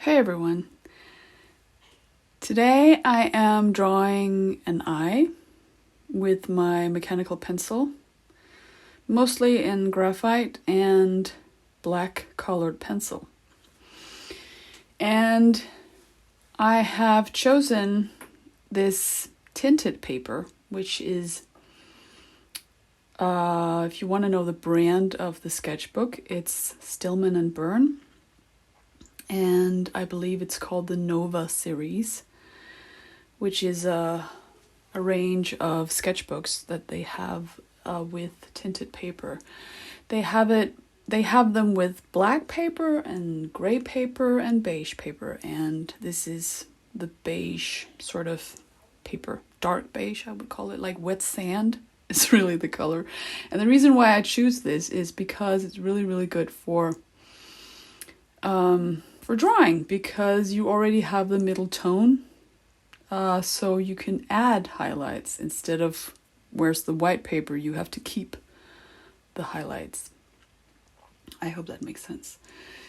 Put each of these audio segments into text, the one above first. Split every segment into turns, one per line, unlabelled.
Hey everyone. Today I am drawing an eye with my mechanical pencil, mostly in graphite and black colored pencil. And I have chosen this tinted paper, which is, if you want to know the brand of the sketchbook, it's Stillman and Byrne. And I believe it's called the Nova series, which is a range of sketchbooks that they have with tinted paper. They have them with black paper and gray paper and beige paper, and this is the beige sort of paper, dark beige I would call it, like wet sand is really the color. And the reason why I choose this is because it's really, really good for drawing, because you already have the middle tone, so you can add highlights instead of, where's the white paper, you have to keep the highlights. I hope that makes sense.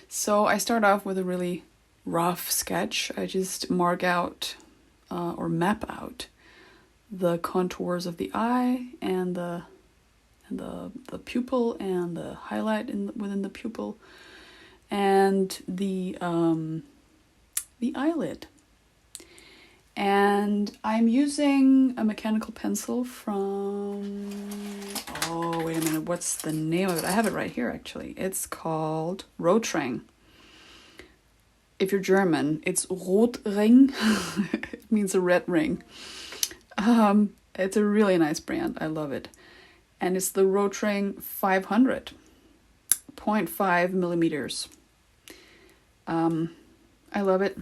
So I start off with a really rough sketch. I just mark out or map out the contours of the eye and the pupil and the highlight within the pupil and the eyelid. And I'm using a mechanical pencil from, oh wait a minute, what's the name of it? I have it right here actually. It's called Rotring. If you're German, it's Rotring. It means a red ring. It's a really nice brand. I love it. And it's the Rotring 500, 0.5 millimeters. I love it.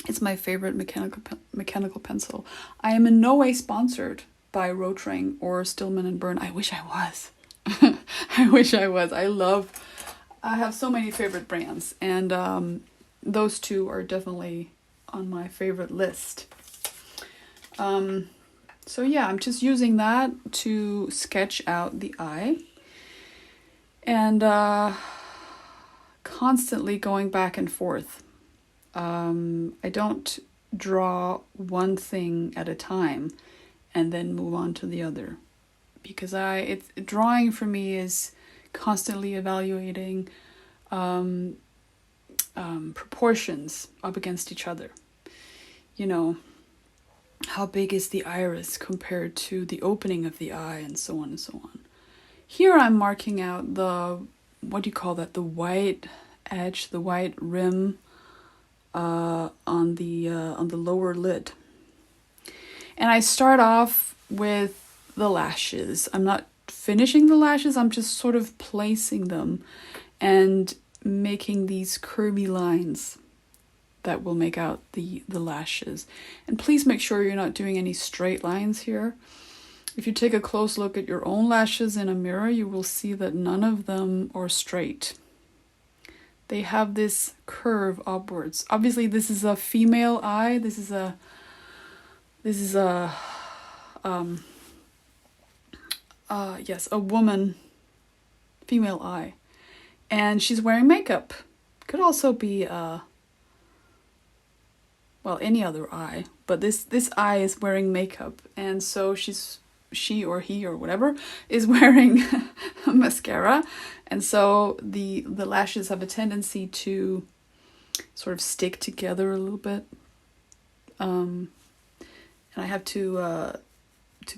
It's my favorite mechanical pencil. I am in no way sponsored by Rotring or Stillman and Byrne. I wish I was. I wish I was. I have so many favorite brands, and those two are definitely on my favorite list. So yeah, I'm just using that to sketch out the eye. And constantly going back and forth. I don't draw one thing at a time and then move on to the other, because drawing for me is constantly evaluating proportions up against each other. You know, how big is the iris compared to the opening of the eye, and so on and so on. Here I'm marking out the, what do you call that? The white edge, the white rim on the lower lid. And I start off with the lashes. I'm not finishing the lashes, I'm just sort of placing them and making these curvy lines that will make out the lashes. And please make sure you're not doing any straight lines here. If you take a close look at your own lashes in a mirror, you will see that none of them are straight. They have this curve upwards. Obviously, this is a female eye. This is a woman, female eye. And she's wearing makeup. Could also be any other eye, but this eye is wearing makeup, and so she or he or whatever is wearing mascara, and so the lashes have a tendency to sort of stick together a little bit, and I have to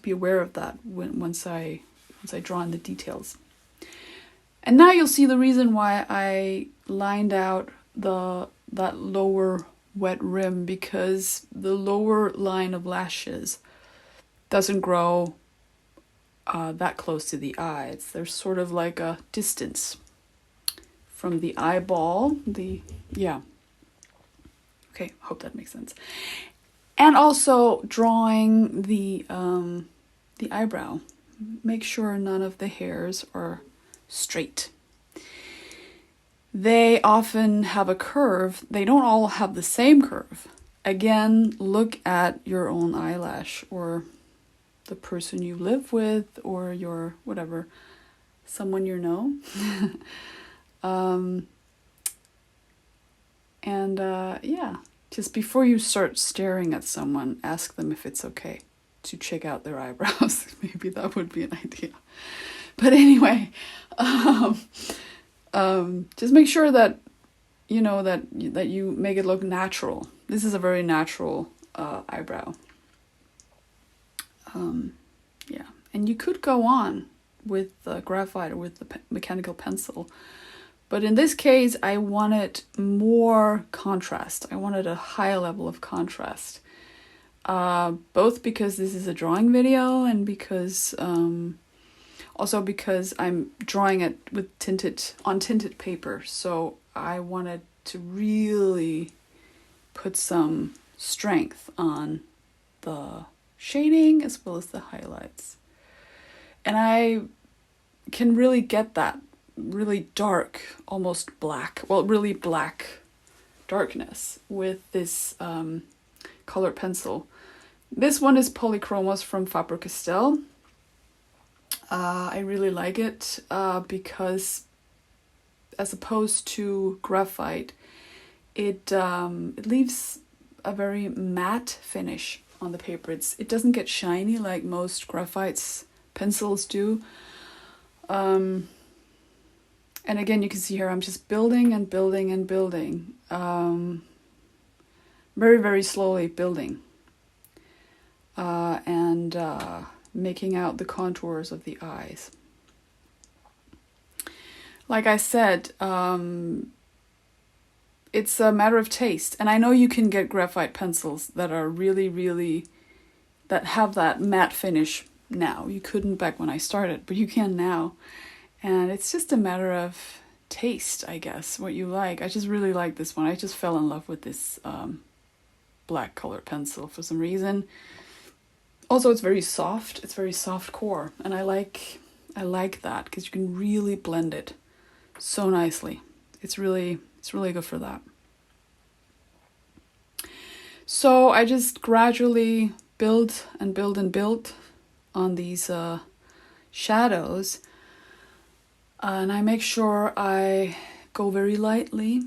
be aware of that once I draw in the details. And now you'll see the reason why I lined out that lower wet rim, because the lower line of lashes doesn't grow that close to the eye. There's sort of like a distance from the eyeball. Okay, hope that makes sense. And also drawing the eyebrow. Make sure none of the hairs are straight. They often have a curve. They don't all have the same curve. Again, look at your own eyelash, or the person you live with, or your whatever, someone you know. And yeah, just before you start staring at someone, ask them if it's okay to check out their eyebrows. Maybe that would be an idea. But anyway, just make sure that you know that you make it look natural. This is a very natural eyebrow. Yeah, and you could go on with graphite or with the mechanical pencil, but in this case, I wanted more contrast. I wanted a higher level of contrast. Both because this is a drawing video and because also because I'm drawing it with tinted paper, so I wanted to really put some strength on the shading as well as the highlights. And I can really get that really dark, almost black, well, really black darkness with this colored pencil. This one is Polychromos from Faber-Castell. I really like it because as opposed to graphite, it leaves a very matte finish on the paper. It doesn't get shiny like most graphite pencils do. And again, you can see here I'm just building and building and building. Very, very slowly building. And making out the contours of the eyes. Like I said, it's a matter of taste. And I know you can get graphite pencils that are really, really, that have that matte finish now. You couldn't back when I started, but you can now. And it's just a matter of taste, I guess, what you like. I just really like this one. I just fell in love with this black colored pencil for some reason. Also, it's very soft. It's very soft core, and I like that because you can really blend it so nicely. It's really good for that. So I just gradually build and build and build on these shadows, and I make sure I go very lightly,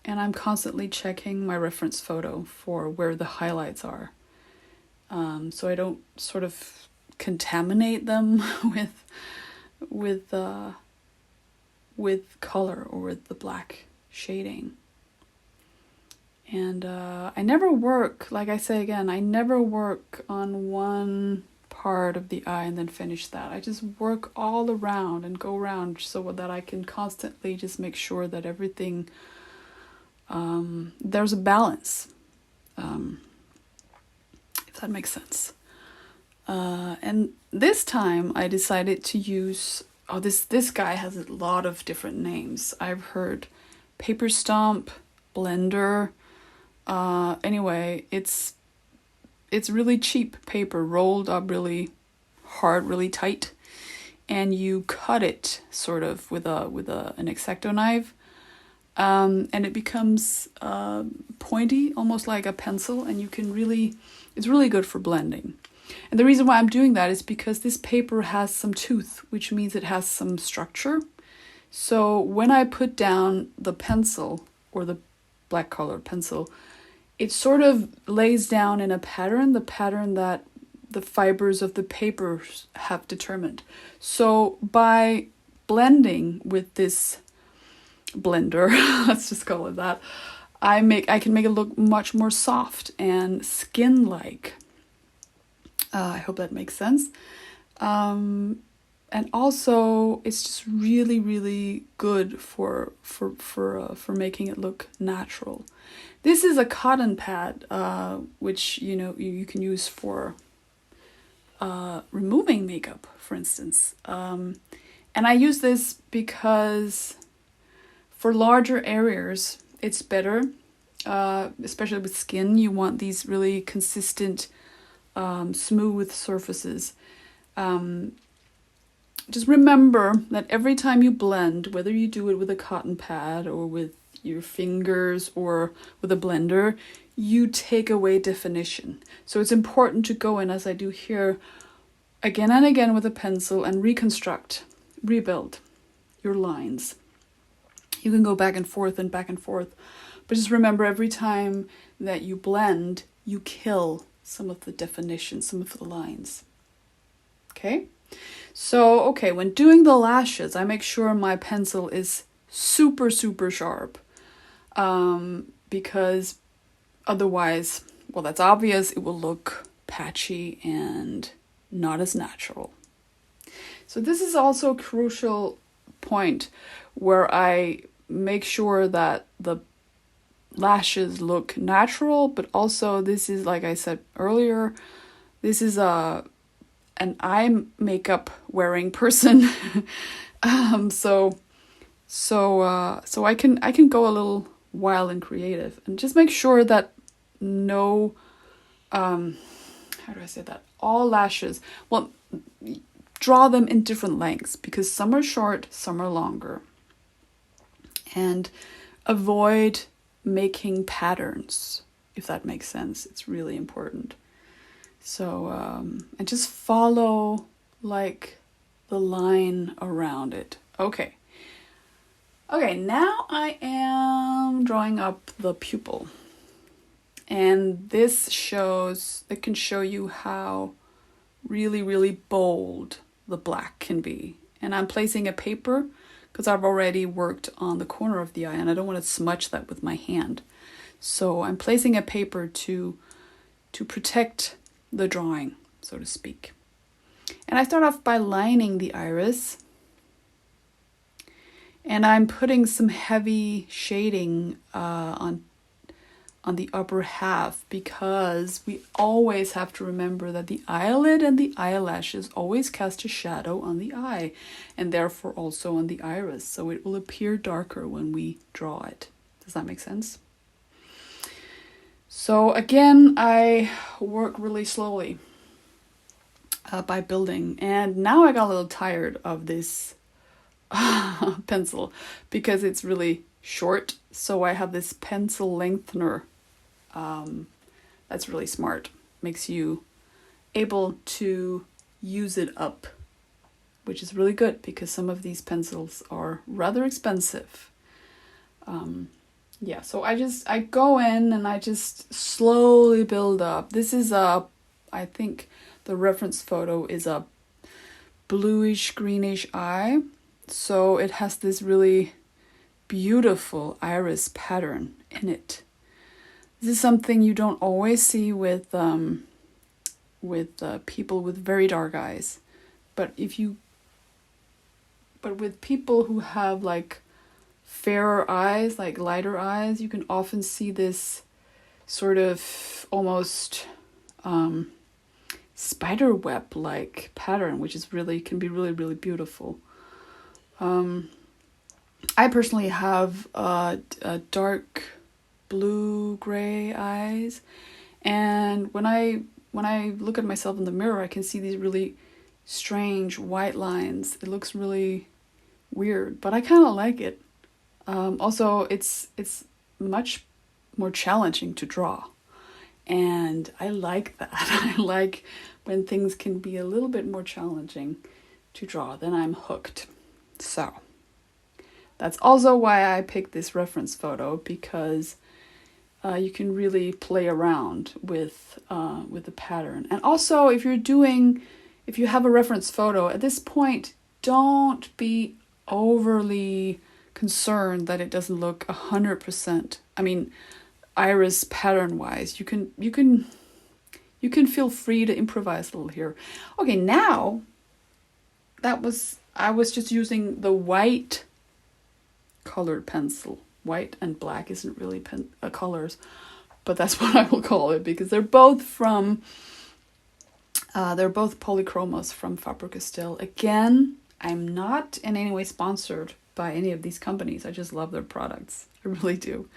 and I'm constantly checking my reference photo for where the highlights are. So I don't sort of contaminate them with color or with the black shading. And I never work, like I say again, I never work on one part of the eye and then finish that. I just work all around and go around so that I can constantly just make sure that everything, there's a balance. If that makes sense. And this time I decided to use, this guy has a lot of different names. I've heard paper stomp, blender. Anyway, it's really cheap paper rolled up really hard, really tight, and you cut it sort of with an X-Acto knife. And it becomes pointy, almost like a pencil, and you can really, it's really good for blending. And the reason why I'm doing that is because this paper has some tooth, which means it has some structure. So when I put down the pencil, or the black colored pencil, it sort of lays down in a pattern, the pattern that the fibers of the paper have determined. So by blending with this blender, let's just call it that, I can make it look much more soft and skin-like. I hope that makes sense. And also, it's just really, really good for making it look natural. This is a cotton pad, which you can use for removing makeup, for instance. And I use this because for larger areas, it's better, especially with skin. You want these really consistent, smooth surfaces. Just remember that every time you blend, whether you do it with a cotton pad or with your fingers or with a blender, you take away definition. So it's important to go in, as I do here, again and again with a pencil and reconstruct, rebuild your lines. You can go back and forth, but But just remember, every time that you blend, you kill some of the definition, some of the lines. Okay? So, okay, when doing the lashes, I make sure my pencil is super, super sharp. Because otherwise, well, that's obvious, it will look patchy and not as natural. So this is also a crucial point where I make sure that the lashes look natural, but also this is, like I said earlier, this is an eye makeup wearing person. So I can go a little wild and creative, and just make sure that no, how do I say that? All lashes, well, draw them in different lengths, because some are short, some are longer. And avoid making patterns, if that makes sense. It's really important. So, and just follow like the line around it. Okay. Okay, now I am drawing up the pupil. And this it can show you how really, really bold the black can be. And I'm placing a paper because I've already worked on the corner of the eye and I don't want to smudge that with my hand. So I'm placing a paper to protect the drawing, so to speak. And I start off by lining the iris. And I'm putting some heavy shading on the upper half, because we always have to remember that the eyelid and the eyelashes always cast a shadow on the eye, and therefore also on the iris. So it will appear darker when we draw it. Does that make sense? So again, I work really slowly by building. And now I got a little tired of this pencil because it's really short. So I have this pencil lengthener. That's really smart. Makes you able to use it up, which is really good because some of these pencils are rather expensive. Yeah, so I go in and I just slowly build up. This is I think the reference photo is a bluish greenish eye. So it has this really beautiful iris pattern in it. This is something you don't always see with people with very dark eyes, but with people who have like fairer eyes, like lighter eyes, you can often see this sort of almost spider web like pattern, which is can be really, really beautiful. I personally have a dark blue gray eyes, and when I look at myself in the mirror, I can see these really strange white lines. It looks really weird, but I kind of like it. Also, it's much more challenging to draw, and I like that. I like when things can be a little bit more challenging to draw. Then I'm hooked. So that's also why I picked this reference photo, because you can really play around with the pattern. And also, if you have a reference photo, at this point, don't be overly concerned that it doesn't look 100%. I mean, iris pattern wise, you can feel free to improvise a little here. Okay, now I was just using the white colored pencil. White and black isn't really colors, but that's what I will call it, because they're both polychromos from Faber-Castell. Again, I'm not in any way sponsored by any of these companies. I just love their products. I really do.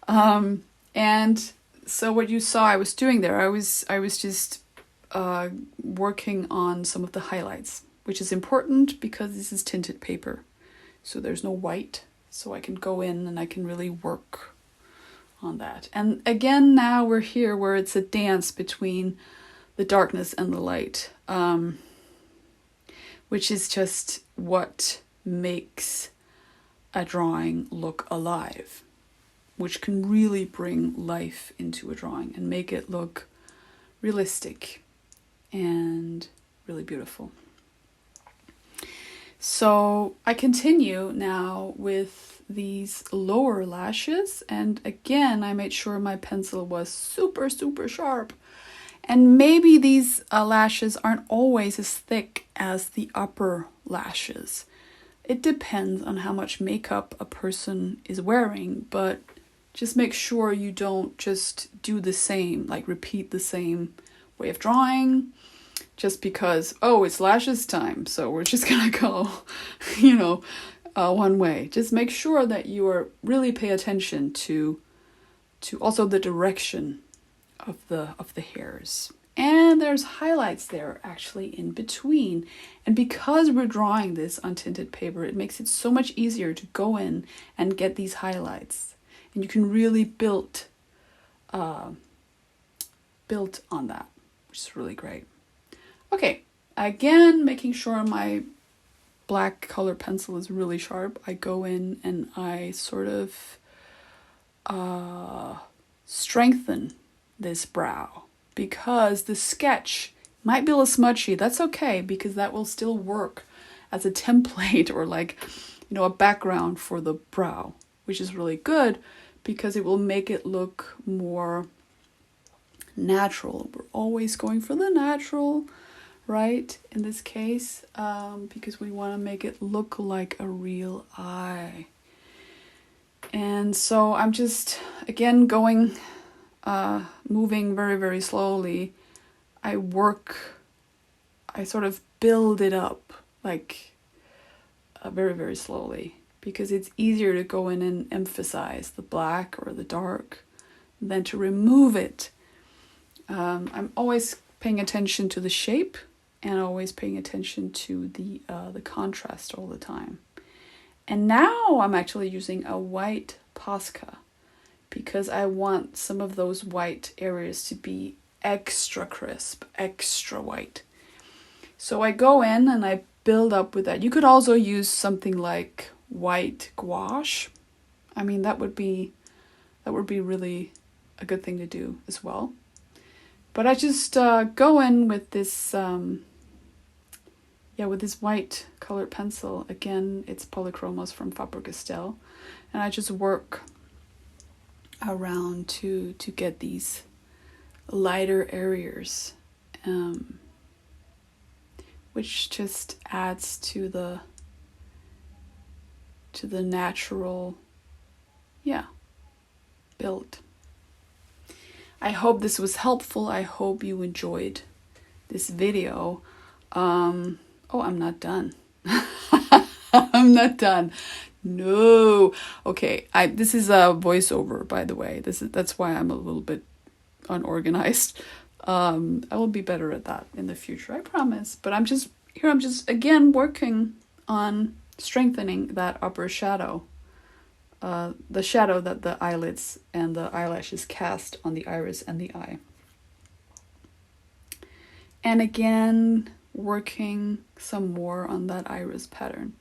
And so what you saw I was doing there, I was just working on some of the highlights, which is important because this is tinted paper. So there's no white. So I can go in and I can really work on that. And again, now we're here where it's a dance between the darkness and the light, which is just what makes a drawing look alive. which can really bring life into a drawing and make it look realistic and really beautiful. So I continue now with these lower lashes, and again I made sure my pencil was super sharp. And maybe these lashes aren't always as thick as the upper lashes. It depends on how much makeup a person is wearing, but just make sure you don't just do the same, like repeat the same way of drawing just because, oh, it's lashes time, so we're just gonna go, one way. Just make sure that you are really pay attention to also the direction of the hairs. And there's highlights there actually in between. And because we're drawing this on tinted paper, it makes it so much easier to go in and get these highlights. And you can really build on that, which is really great. Okay, again, making sure my black color pencil is really sharp. I go in and I sort of strengthen this brow, because the sketch might be a little smudgy. That's okay, because that will still work as a template or like, a background for the brow, which is really good because it will make it look more natural. We're always going for the natural, right? In this case, because we want to make it look like a real eye. And so I'm just, again, moving very slowly. I sort of build it up, like very slowly, because it's easier to go in and emphasize the black or the dark than to remove it. I'm always paying attention to the shape and always paying attention to the contrast all the time. And now I'm actually using a white Posca because I want some of those white areas to be extra crisp, extra white. So I go in and I build up with that. You could also use something like white gouache. I mean, that would be really a good thing to do as well. But I just go in with this, with this white colored pencil. Again, it's Polychromos from Faber-Castell, and I just work around to get these lighter areas, which just adds to the natural, build. I hope this was helpful. I hope you enjoyed this video. I'm not done. I'm not done. No. Okay, this is a voiceover, by the way. That's why I'm a little bit unorganized. I will be better at that in the future, I promise. But I'm just again working on strengthening that upper shadow. The shadow that the eyelids and the eyelashes cast on the iris and the eye. And again, working some more on that iris pattern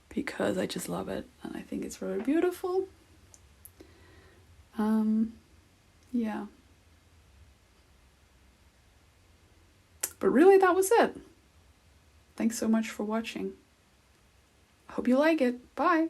because I just love it and I think it's really beautiful. But really, that was it. Thanks so much for watching. I hope you like it. Bye.